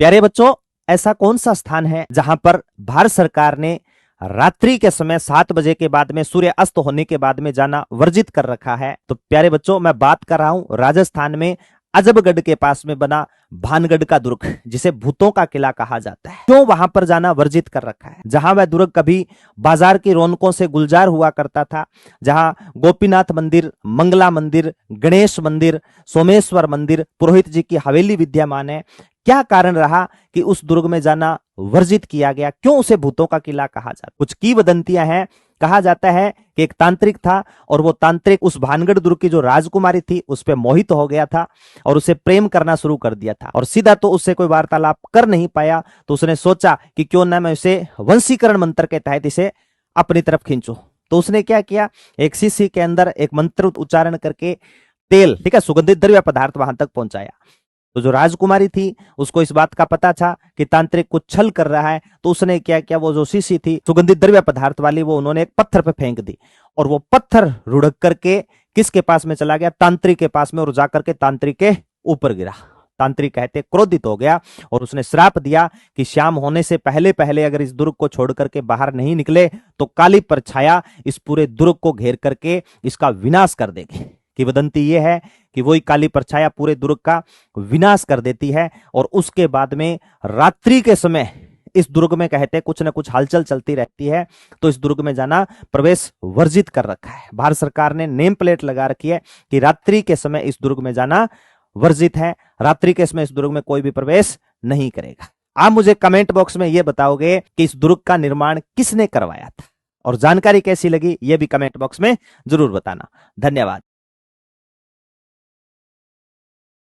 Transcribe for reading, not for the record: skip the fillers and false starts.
प्यारे बच्चों, ऐसा कौन सा स्थान है जहां पर भारत सरकार ने रात्रि के समय 7 बजे के बाद में सूर्य अस्त होने के बाद में जाना वर्जित कर रखा है? तो प्यारे बच्चों, मैं बात कर रहा हूं राजस्थान में अजबगढ़ के पास में बना भानगढ़ का दुर्ग, जिसे भूतों का किला कहा जाता है। क्यों वहां पर जाना वर्जित कर रखा है? जहां वह दुर्ग कभी बाजार की रौनकों से गुलजार हुआ करता था, जहां गोपीनाथ मंदिर, मंगला मंदिर, गणेश मंदिर, सोमेश्वर मंदिर, पुरोहित जी की हवेली विद्यमान है। क्या कारण रहा कि उस दुर्ग में जाना वर्जित किया गया? क्यों उसे भूतों का किला कहा जाता? कुछ किंवदंतियां हैं। कहा जाता है कि एक तांत्रिक था और वो तांत्रिक उस भानगढ़ दुर्ग की जो राजकुमारी थी उस पर मोहित हो गया था और उसे प्रेम करना शुरू कर दिया था, और सीधा तो उससे कोई वार्तालाप कर नहीं पाया। तो उसने सोचा कि क्यों ना मैं उसे वंशीकरण मंत्र के तहत इसे अपनी तरफ खींचूं। तो उसने क्या किया, एक शीशी के अंदर एक मंत्र उच्चारण करके तेल, ठीक है, सुगंधित द्रव्य पदार्थ वहां तक पहुंचाया। तो जो राजकुमारी थी उसको इस बात का पता था कि तांत्रिक कुछ छल कर रहा है। तो उसने क्या किया, वो जो शीशी थी सुगंधित द्रव्य पदार्थ वाली, वो उन्होंने एक पत्थर पे फेंक दी, और वो पत्थर रुढ़क करके किसके पास में चला गया? तांत्रिक के पास में, और जाकर के तांत्रिक के ऊपर गिरा। तांत्रिक कहते क्रोधित हो गया और उसने श्राप दिया कि शाम होने से पहले पहले अगर इस दुर्ग को छोड़ करके बाहर नहीं निकले तो काली परछाया इस पूरे दुर्ग को घेर करके इसका विनाश कर देगी। किंवदंती यह है कि वही काली परछाया पूरे दुर्ग का विनाश कर देती है, और उसके बाद में रात्रि के समय इस दुर्ग में कहते कुछ ना कुछ हलचल चलती रहती है। तो इस दुर्ग में जाना प्रवेश वर्जित कर रखा है। भारत सरकार ने नेम प्लेट लगा रखी है कि रात्रि के समय इस दुर्ग में जाना वर्जित है। रात्रि के समय इस दुर्ग में कोई भी प्रवेश नहीं करेगा। आप मुझे कमेंट बॉक्स में यह बताओगे कि इस दुर्ग का निर्माण किसने करवाया था, और जानकारी कैसी लगी यह भी कमेंट बॉक्स में जरूर बताना। धन्यवाद।